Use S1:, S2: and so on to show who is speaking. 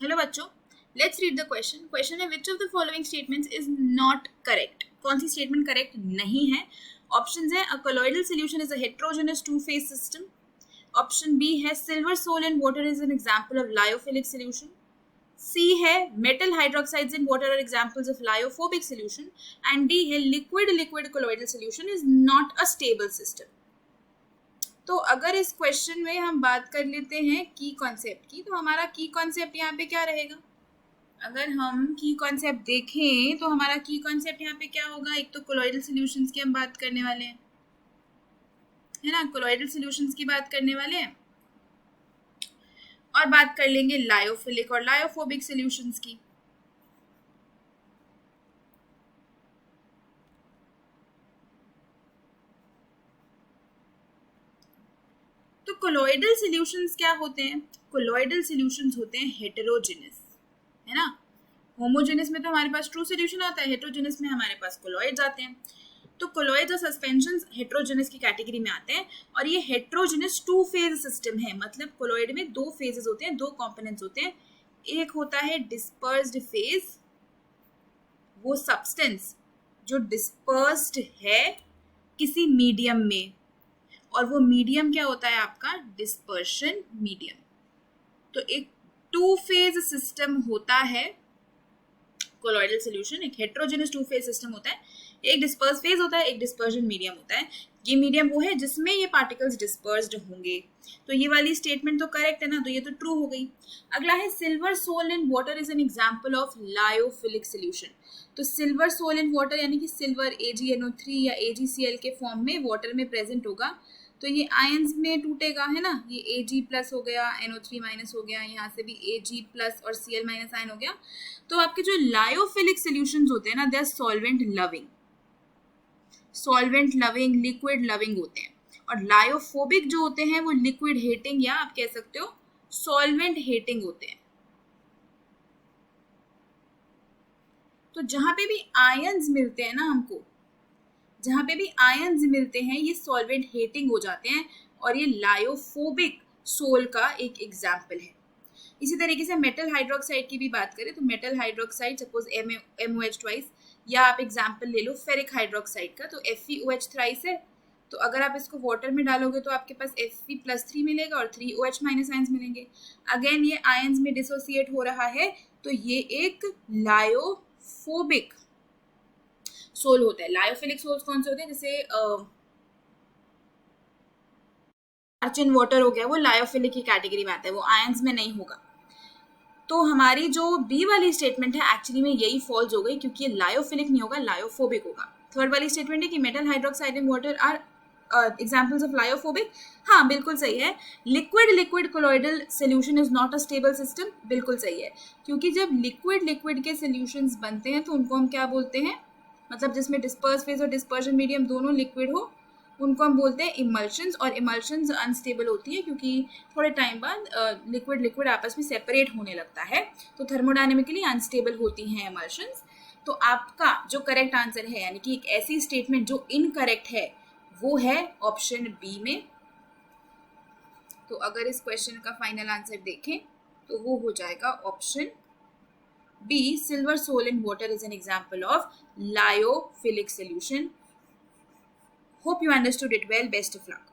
S1: Hello बच्चों, let's read the question. Question है which of the following statements is not correct. कौन सी statement correct नहीं है? ऑप्शंस है a colloidal solution is a heterogeneous two phase system. Option B है silver sol in water is an example of lyophilic solution. C है metal hydroxides in water are examples of lyophobic solution. And D है liquid liquid colloidal solution is not a stable system. तो अगर इस question में हम बात कर लेते हैं की कॉन्सेप्ट की, तो हमारा की कॉन्सेप्ट यहाँ पे क्या रहेगा? अगर हम की कॉन्सेप्ट देखें तो हमारा की कॉन्सेप्ट यहाँ पे क्या होगा? एक तो कोलॉइडल सॉल्यूशंस की हम बात करने वाले हैं, है ना, कोलॉइडल सॉल्यूशंस की बात करने वाले हैं और बात कर लेंगे लायोफिलिक और लायोफोबिक सॉल्यूशंस की। तो कोलॉइडल सॉल्यूशंस क्या होते हैं? कोलॉइडल सॉल्यूशंस होते हैं हेटेरोजेनस, है ना। होमोजेनस में तो हमारे पास ट्रू सॉल्यूशन आता है, हेटेरोजेनस में हमारे पास कोलॉइड्स आते हैं। तो कोलॉइड्स और सस्पेंशंस हेटेरोजेनस की कैटेगरी में आते हैं और ये हेटेरोजेनस टू फेज सिस्टम है। मतलब कोलॉइड में दो फेजेस होते हैं, दो कंपोनेंट्स होते हैं। एक होता है डिस्पर्स्ड फेज, वो सब्सटेंस जो डिस्पर्स्ड है किसी मीडियम में, और वो मीडियम क्या होता है आपका? Dispersion medium. तो एक टू फेज सिस्टम होता है कोलॉइडल सॉल्यूशन, एक हेटेरोजेनस टू फेज सिस्टम होता है। एक डिस्पर्स फेज होता है, एक डिस्पर्जन मीडियम होता है। ये मीडियम वो है जिसमें ये पार्टिकल्स डिस्पर्स्ड होंगे। तो ये वाली स्टेटमेंट तो करेक्ट है ना, तो ये तो ट्रू हो गई। अगला है silver sol in water is an example of lyophilic solution. तो सिल्वर सोल इन वाटर यानी कि सिल्वर AgNO3 या AgCl के फॉर्म में वाटर में प्रेजेंट होगा, तो ये आयंस में टूटेगा, है ना। ये Ag प्लस हो गया, NO3 माइनस हो गया, यहाँ से भी Ag प्लस और Cl माइनस आयन हो गया। तो आपके जो लायोफिलिक सॉल्यूशंस होते हैं ना, they are solvent loving, solvent loving, liquid loving होते हैं। और लायोफोबिक जो होते हैं वो लिक्विड हेटिंग या आप कह सकते हो सॉल्वेंट हेटिंग होते हैं। तो जहां पे भी आयंस मिलते हैं ना हमको, जहां पे भी आयंस मिलते हैं ये सॉल्वेंट हेटिंग हो जाते हैं और ये लायोफोबिक सोल का एक एग्जाम्पल है। इसी तरीके से मेटल हाइड्रोक्साइड की भी बात करें तो metal hydroxide suppose MOH twice, या आप एग्जाम्पल ले लो फेरिक हाइड्रोक्साइड का, तो FeOH थ्राइस है। तो अगर आप इसको वाटर में डालोगे तो आपके पास Fe+3 मिलेगा और 3OH माइनस आयंस मिलेंगे। अगेन ये आयंस में डिसोसिएट हो रहा है, तो ये एक लायोफोबिक सोल होता है। लायोफिलिक सोल्स कौन से होते हैं? जैसे आर्चिन वाटर हो गया, वो लायोफिलिक की कैटेगरी में आता है, वो आयंस में नहीं होगा। तो हमारी जो बी वाली स्टेटमेंट है एक्चुअली में यही फॉल्स हो गई, क्योंकि ये लायोफिलिक नहीं होगा, लायोफोबिक होगा। थर्ड वाली स्टेटमेंट है कि metal hydroxide in water are examples of lyophobic. हाँ, बिल्कुल सही है। Liquid liquid colloidal solution is not a stable system, बिल्कुल सही है। क्योंकि जब लिक्विड लिक्विड के सोल्यूशंस बनते हैं तो उनको हम क्या बोलते हैं? मतलब जिसमें डिस्पर्स फेज और डिस्पर्जन मीडियम दोनों लिक्विड हो, उनको हम बोलते हैं इमल्शंस। और इमल्शंस अनस्टेबल होती है क्योंकि थोड़े टाइम बाद लिक्विड लिक्विड आपस में सेपरेट होने लगता है, तो थर्मोडायनेमिकली अनस्टेबल होती हैं इमल्शंस। तो आपका जो करेक्ट आंसर है, यानी कि एक ऐसी स्टेटमेंट जो इनकरेक्ट है, वो है ऑप्शन बी में। तो अगर इस क्वेश्चन का फाइनल आंसर देखें तो वो हो जाएगा option B, silver sol in water is an example of lyophilic solution. Hope you understood it well. Best of luck.